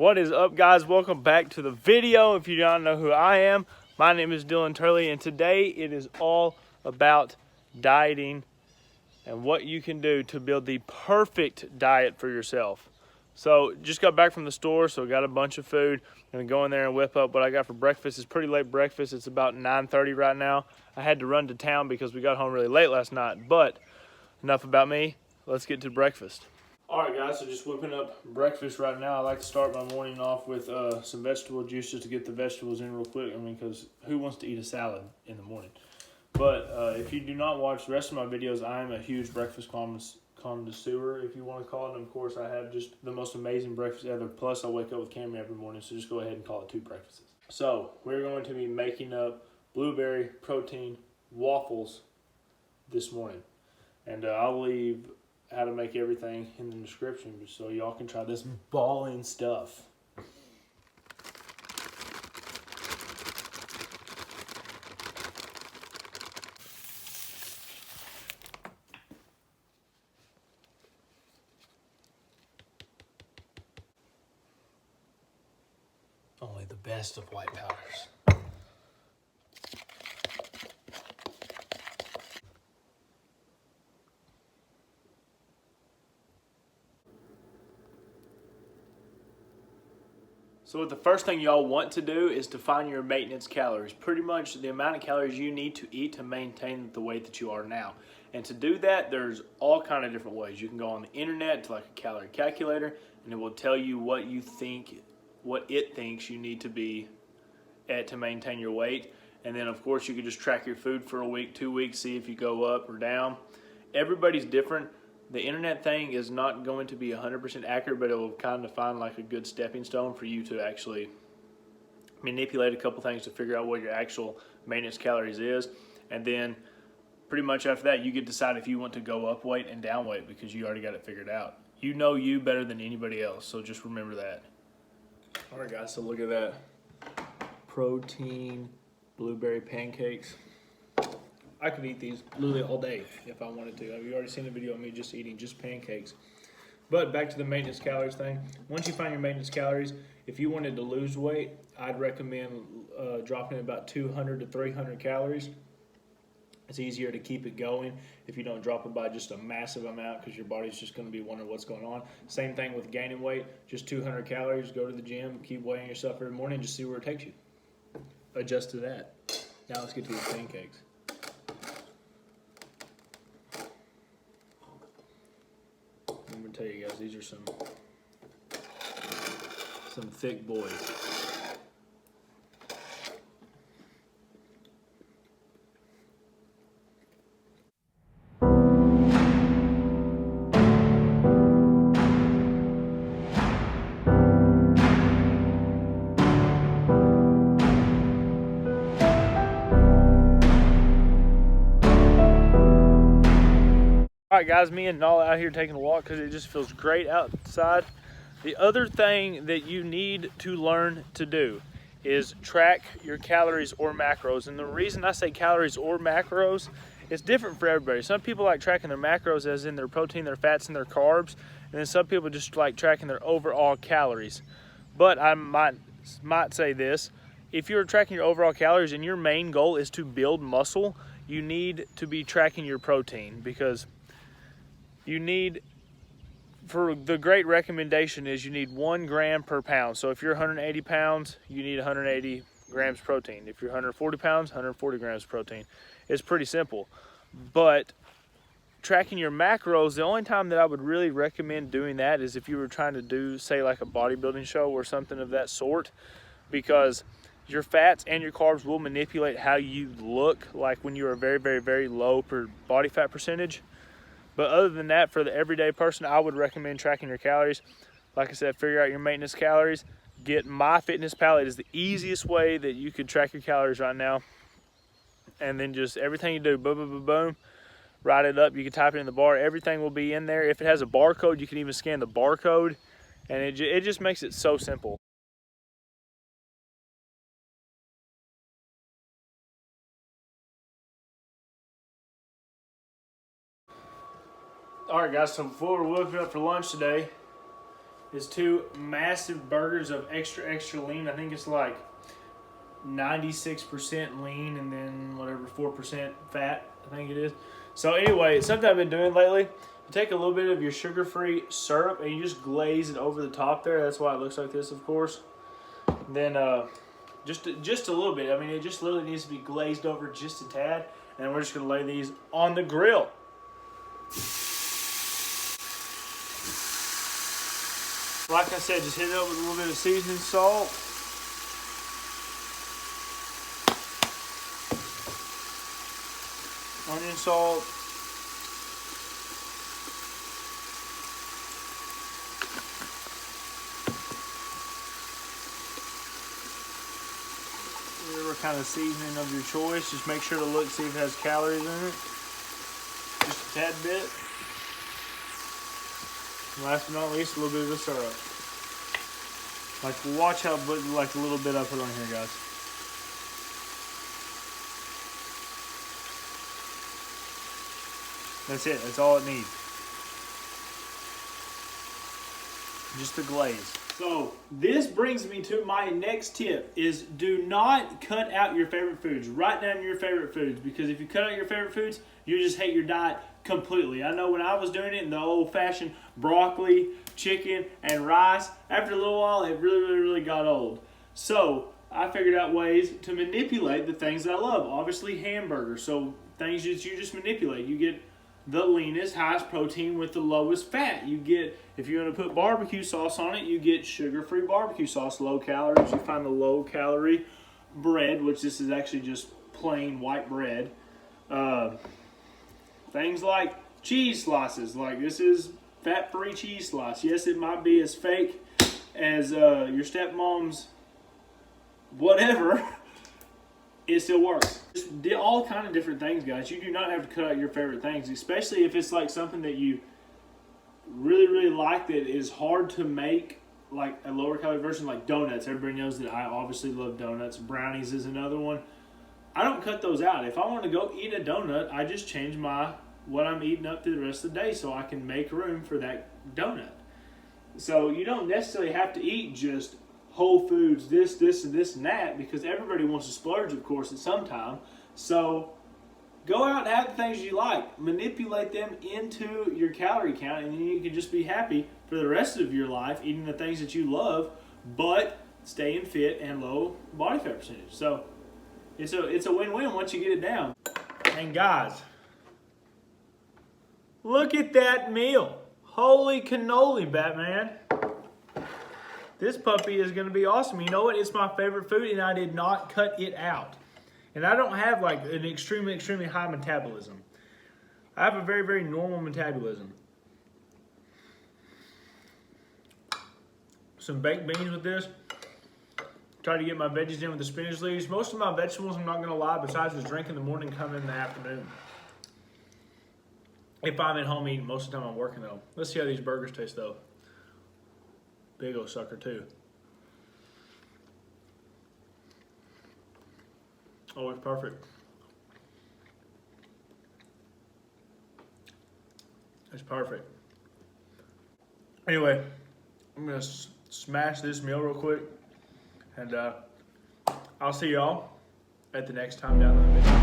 What is up, guys? Welcome back to the video. If you don't know who I am, my name is Dylan Turley, and today it is all about dieting and what you can do to build the perfect diet for yourself. So just got back from the store, so got a bunch of food. I'm gonna go in there and whip up what I got for breakfast. It's pretty late breakfast. It's about 9:30 right now. I had to run to town because we got home really late last night, but enough about me. Let's get to breakfast. All right, guys, so just whipping up breakfast right now. I like to start my morning off with some vegetable juices to get the vegetables in real quick. I mean, because who wants to eat a salad in the morning? But if you do not watch the rest of my videos, I am a huge breakfast connoisseur, if you want to call it. And of course, I have just the most amazing breakfast ever. Plus, I wake up with Camry every morning, so just go ahead and call it 2 breakfasts. So we're going to be making up blueberry protein waffles this morning. And I'll leave how to make everything in the description so y'all can try this balling stuff. Only the best of white powders. So the first thing y'all want to do is to find your maintenance calories. Pretty much the amount of calories you need to eat to maintain the weight that you are now. And to do that, there's all kind of different ways. You can go on the internet to like a calorie calculator, and it will tell you what it thinks you need to be at to maintain your weight. And then of course you could just track your food for a week, 2 weeks, see if you go up or down. Everybody's different. The internet thing is not going to be 100% accurate, but it will kind of find like a good stepping stone for you to actually manipulate a couple things to figure out what your actual maintenance calories is. And then pretty much after that, you get to decide if you want to go up weight and down weight because you already got it figured out. You know you better than anybody else, so just remember that. All right, guys, so look at that. Protein blueberry pancakes. I could eat these literally all day if I wanted to. Have you already seen the video of me just eating just pancakes? But back to the maintenance calories thing. Once you find your maintenance calories, if you wanted to lose weight, I'd recommend dropping about 200 to 300 calories. It's easier to keep it going if you don't drop it by just a massive amount because your body's just going to be wondering what's going on. Same thing with gaining weight, just 200 calories, go to the gym, keep weighing yourself every morning, just see where it takes you. Adjust to that. Now let's get to these pancakes. I'm gonna tell you guys, these are some thick boys. All right, guys, me and Nala out here taking a walk because it just feels great outside. The other thing that you need to learn to do is track your calories or macros. And the reason I say calories or macros, it's different for everybody. Some people like tracking their macros as in their protein, their fats, and their carbs. And then some people just like tracking their overall calories. But I might say this, if you're tracking your overall calories and your main goal is to build muscle, you need to be tracking your protein because you need, for the great recommendation is you need 1 gram per pound. So if you're 180 pounds, you need 180 grams protein. If you're 140 pounds, 140 grams protein. It's pretty simple. But tracking your macros, the only time that I would really recommend doing that is if you were trying to do, say, like a bodybuilding show or something of that sort, because your fats and your carbs will manipulate how you look like when you are very, very, very low per body fat percentage. But other than that, for the everyday person, I would recommend tracking your calories. Like I said, figure out your maintenance calories. Get MyFitnessPal. It is the easiest way that you could track your calories right now. And then just everything you do, boom, boom, boom, boom, write it up. You can type it in the bar. Everything will be in there. If it has a barcode, you can even scan the barcode. And it just makes it so simple. All right, guys, so before we're whipping up for lunch today, is 2 massive burgers of extra lean. I think it's like 96% lean and then whatever 4% fat, I think it is. So anyway, something I've been doing lately, you take a little bit of your sugar-free syrup and you just glaze it over the top there. That's why it looks like this, of course. And then just a little bit. I mean, it just literally needs to be glazed over just a tad. And then we're just going to lay these on the grill. Like I said, just hit it up with a little bit of seasoning salt. Onion salt. Whatever kind of seasoning of your choice. Just make sure to look, see if it has calories in it. Just a tad bit. And last but not least, a little bit of the syrup. Like, watch how like a little bit I put on here, guys. That's it. That's all it needs. Just the glaze. So this brings me to my next tip is do not cut out your favorite foods. Write down your favorite foods, because if you cut out your favorite foods, you just hate your diet completely. I know when I was doing it in the old-fashioned broccoli, chicken, and rice, after a little while it really got old. So I figured out ways to manipulate the things that I love. Obviously hamburgers, so things that you just manipulate. You get the leanest, highest protein with the lowest fat. You get, if you want to put barbecue sauce on it, you get sugar-free barbecue sauce, low calories. You find the low-calorie bread, which this is actually just plain white bread. Things like cheese slices, like this is fat-free cheese slice. Yes, it might be as fake as your stepmom's whatever. It still works. Just all kind of different things, guys. You do not have to cut out your favorite things, especially if it's like something that you really like that is hard to make, like a lower calorie version, like donuts. Everybody knows that I obviously love donuts. Brownies is another one. I don't cut those out. If I want to go eat a donut, I just change what I'm eating up through the rest of the day so I can make room for that donut. So you don't necessarily have to eat just Whole Foods, this, and that, because everybody wants to splurge, of course, at some time. So go out and have the things you like. Manipulate them into your calorie count, and then you can just be happy for the rest of your life eating the things that you love, but staying fit and low body fat percentage. So it's a win-win once you get it down. And guys, look at that meal. Holy cannoli, Batman. This puppy is going to be awesome. You know what? It's my favorite food, and I did not cut it out. And I don't have like an extremely high metabolism. I have a very normal metabolism. Some baked beans with this. Try to get my veggies in with the spinach leaves. Most of my vegetables, I'm not going to lie, besides the drink in the morning, come in the afternoon. If I'm at home eating, most of the time I'm working though. Let's see how these burgers taste though. Big old sucker too. Oh, it's perfect. It's perfect. Anyway, I'm gonna smash this meal real quick, and I'll see y'all at the next time down the video.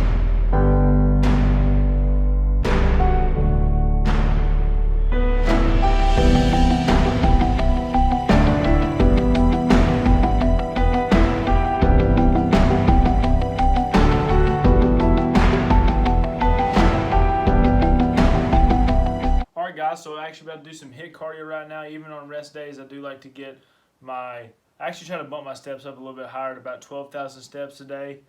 So I'm actually about to do some HIIT cardio right now. Even on rest days, I do like to get I actually try to bump my steps up a little bit higher to about 12,000 steps a day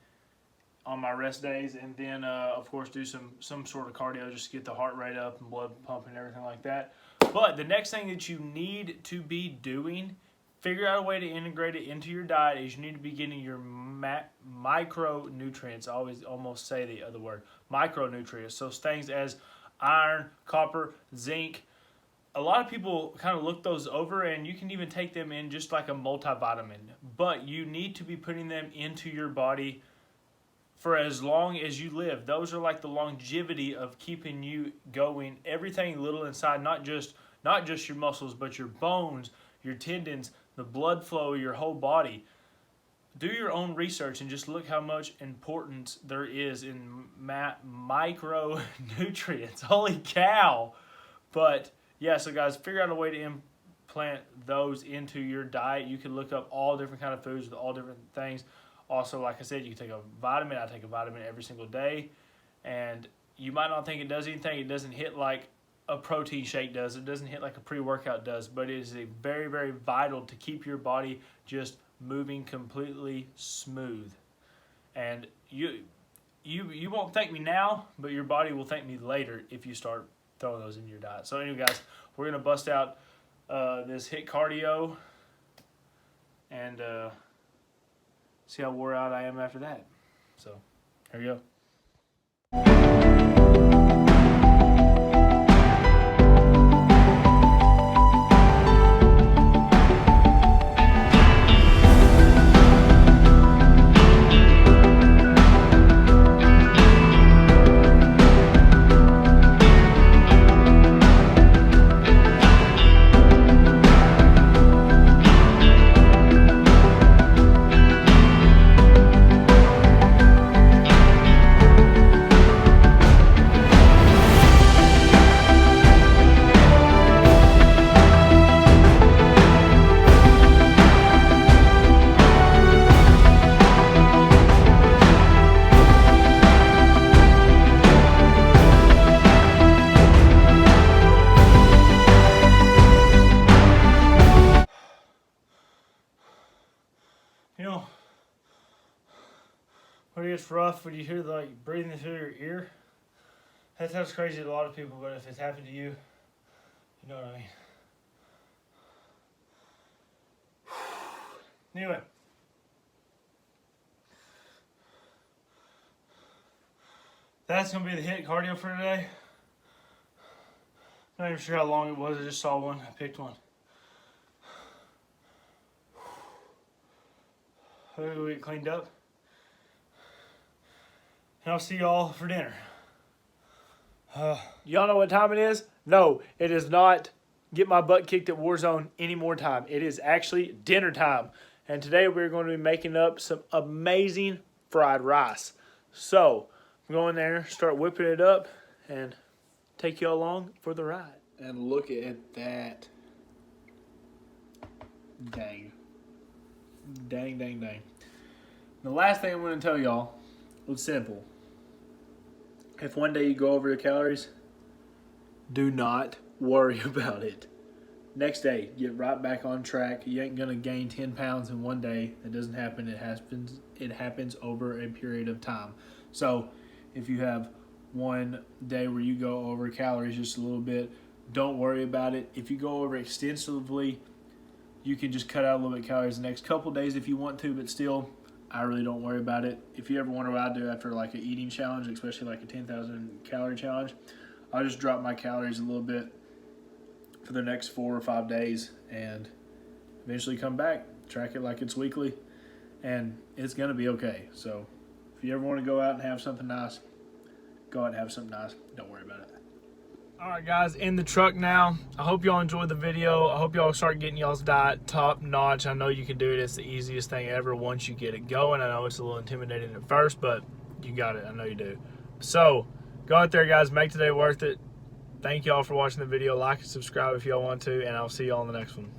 on my rest days. And then, of course, do some sort of cardio just to get the heart rate up and blood pumping and everything like that. But the next thing that you need to be doing, figure out a way to integrate it into your diet, is you need to be getting your micronutrients. I always almost say the other word, micronutrients. So things as iron, copper, zinc. A lot of people kind of look those over, and you can even take them in just like a multivitamin. But you need to be putting them into your body for as long as you live. Those are like the longevity of keeping you going. Everything little inside, not just your muscles, but your bones, your tendons, the blood flow of your whole body. Do your own research and just look how much importance there is in micronutrients. Holy cow! But yeah, so guys, figure out a way to implant those into your diet. You can look up all different kind of foods with all different things. Also, like I said, you can take a vitamin. I take a vitamin every single day, and you might not think it does anything. It doesn't hit like a protein shake does. It doesn't hit like a pre-workout does, but it is a very, very vital to keep your body just moving completely smooth. And you won't thank me now, but your body will thank me later if you start throwing those into your diet. So anyway, guys, we're gonna bust out this HIIT cardio and see how wore out I am after that. So here we go. You know, when it gets rough, when you hear like breathing through your ear, that sounds crazy to a lot of people, but if it's happened to you, you know what I mean. Anyway, that's going to be the HIIT cardio for today. Not even sure how long it was. I just saw one. I picked one. We get cleaned up. And I'll see y'all for dinner. Y'all know what time it is? No, it is not get my butt kicked at Warzone any more time. It is actually dinner time. And today we're going to be making up some amazing fried rice. So, I'm going there, start whipping it up, and take you along for the ride. And look at that. Dang. Dang, dang, dang. The last thing I'm going to tell y'all was simple. If one day you go over your calories, do not worry about it. Next day, get right back on track. You ain't going to gain 10 pounds in one day. That doesn't happen. It happens over a period of time. So if you have one day where you go over calories just a little bit, don't worry about it. If you go over extensively, you can just cut out a little bit of calories the next couple days if you want to, but still, I really don't worry about it. If you ever wonder what I do after like an eating challenge, especially like a 10,000 calorie challenge, I'll just drop my calories a little bit for the next 4 or 5 days and eventually come back, track it like it's weekly, and it's going to be okay. So if you ever want to go out and have something nice, go out and have something nice. Don't worry about it. All right, guys, in the truck now. I hope y'all enjoyed the video. I hope y'all start getting y'all's diet top notch. I know you can do it. It's the easiest thing ever once you get it going. I know it's a little intimidating at first, but you got it. I know you do. So go out there, guys. Make today worth it. Thank y'all for watching the video. Like and subscribe if y'all want to, and I'll see y'all in the next one.